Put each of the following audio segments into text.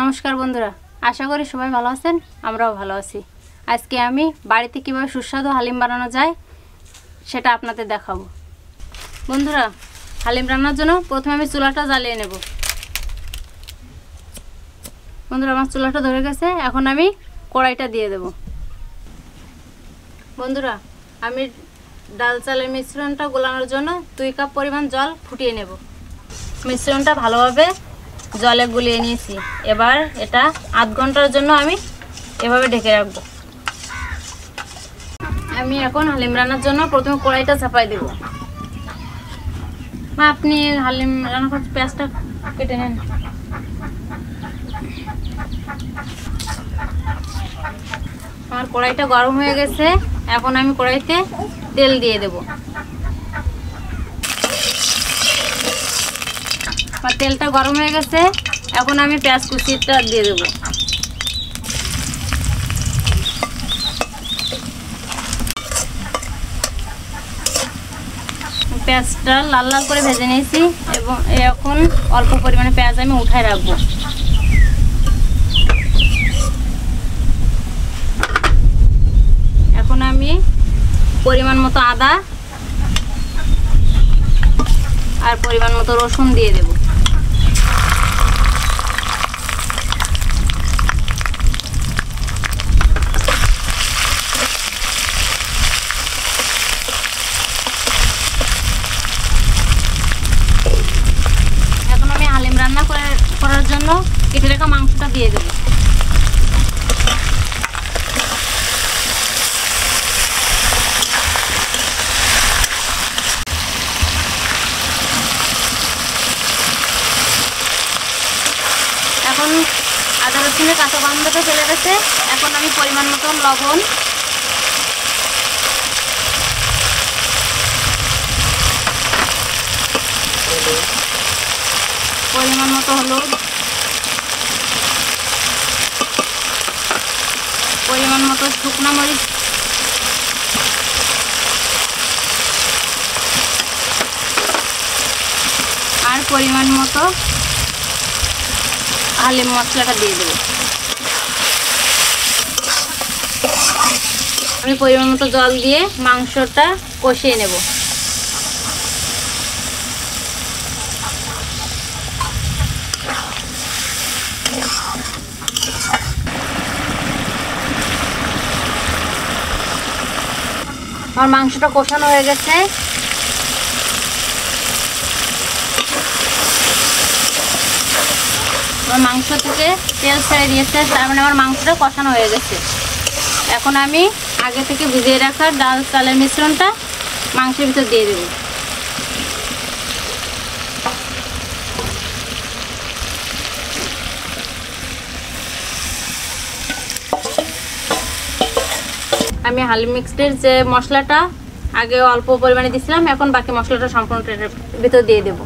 নমস্কার বন্ধুরা, আশা করি সবাই ভালো আছেন। আমরাও ভালো আছি। আজকে আমি বাড়িতে কিভাবে সুস্বাদু হালিম বানানো যায় সেটা আপনাদের দেখাবো। বন্ধুরা, হালিম রান্নার জন্য প্রথমে আমি চুলাটা জ্বালিয়ে নেব। বন্ধুরা, আমার চুলাটা ধরে গেছে, এখন আমি কড়াইটা দিয়ে দেব। বন্ধুরা, আমি ডাল চালের মিশ্রণটা গোলানোর জন্য 2 কাপ পরিমাণ জল ফুটিয়ে নেব। মিশ্রণটা ভালোভাবে জলে গুলিয়ে নিয়েছি। এবার এটা আধ ঘন্টার জন্য আমি এভাবে ঢেকে রাখবো। আমি এখন হালিম রান্নার জন্য প্রথমে কড়াইটা চাপাই দেব। মা, আপনি হালিম রান্না করতে পেঁয়াজটা কেটে নেন। আমার কড়াইটা গরম হয়ে গেছে, এখন আমি কড়াইতে তেল দিয়ে দেব। তেলটা গরম হয়ে গেছে, এখন আমি পেঁয়াজ কুচিটা দিয়ে দেব। পেঁয়াজটা লাল লাল করে ভেজে নিয়েছি এবং এখন অল্প পরিমাণে পেঁয়াজ আমি উঠায় রাখবো। এখন আমি পরিমাণ মতো আদা আর পরিমাণ মতো রসুন দিয়ে দেব। এখন আমি হালিম রান্না করার জন্য কেটে রাখা মাংসটা দিয়ে দেব। এখন আদা রসুনের কাঁচা গন্ধটা চলে গেছে, এখন আমি পরিমাণ মতো লবণ, পরিমাণ মতো হলুদ, পরিমাণ মতো শুকনো মরিচ, আর পরিমাণ মতো হালিম মশলাটা দিয়ে দেবো। আমি পরিমাণ মতো জল দিয়ে মাংসটা কষিয়ে নেব। আমার মাংসটা কষানো হয়ে গেছে। আমার মাংস থেকে তেল ছেড়ে দিয়েছে, তার মানে আমার মাংসটা কষানো হয়ে গেছে। এখন আমি আগে থেকে ভিজিয়ে রাখা ডাল চালের মিশ্রণটা মাংসের ভিতর দিয়ে দেব। আমি হালিম মিক্সডের যে মশলাটা আগে অল্প পরিমাণে দিয়েছিলাম, এখন বাকি মশলাটা সম্পূর্ণ এর ভিতর দিয়ে দেব।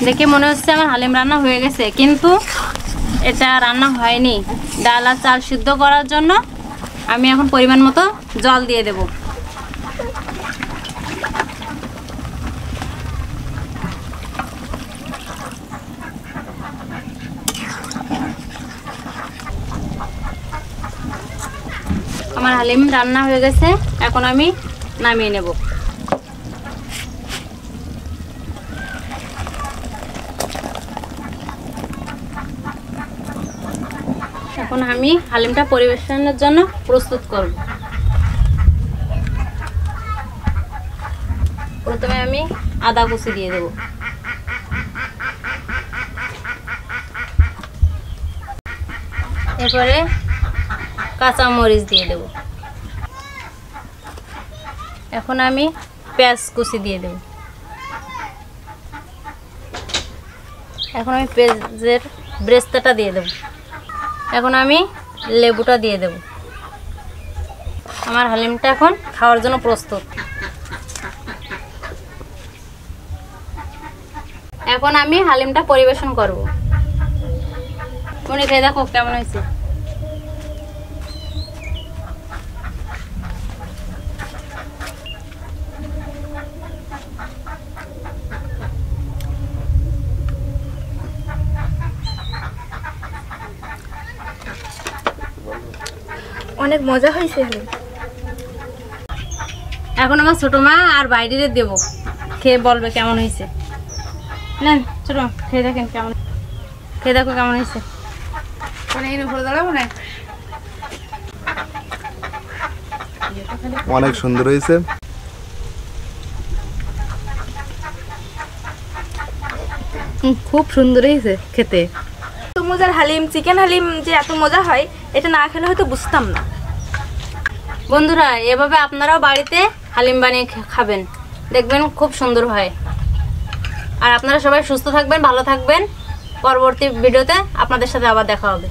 দেখে মনে হচ্ছে আমার হালিম রান্না হয়ে গেছে, কিন্তু এটা রান্না হয়নি। ডাল আর চাল সিদ্ধ করার জন্য আমি এখন পরিমাণ মতো জল দিয়ে দেব। আমার হালিম রান্না হয়ে গেছে, এখন আমি নামিয়ে নেব। এখন আমি হালিমটা পরিবেশনের জন্য প্রস্তুত করব। প্রথমে আমি আদা কুচি দিয়ে দেব। এরপরে কাঁচা মরিচ দিয়ে দেব। এখন আমি পেঁয়াজ কুচি দিয়ে দেব। এখন আমি পেঁয়াজের ব্রেস্তাটা দিয়ে দেব। এখন আমি লেবুটা দিয়ে দেব। আমার হালিমটা এখন খাওয়ার জন্য প্রস্তুত। এখন আমি হালিমটা পরিবেশন করব। মনে খেয়ে দেখো কেমন হয়েছে। অনেক মজা হয়েছে হালিম। এখন আমার ছোট মা আর বাইরে দেবো, খেয়ে বলবে কেমন হয়েছে। নেন ছোট মা, খেয়ে দেখেন কেমন, খেয়ে দেখো কেমন হয়েছে। অনেক সুন্দর হয়েছে। খুব সুন্দর হয়েছে খেতে। এত মজার হালিম, চিকেন হালিম যে এত মজা হয় এটা না খেলে হয়তো বুঝতাম না। বন্ধুরা, এভাবে আপনারাও বাড়িতে হালিম বানিয়ে খাবেন, দেখবেন খুব সুন্দর হয়। আর আপনারা সবাই সুস্থ থাকবেন, ভালো থাকবেন। পরবর্তী ভিডিওতে আপনাদের সাথে আবার দেখা হবে।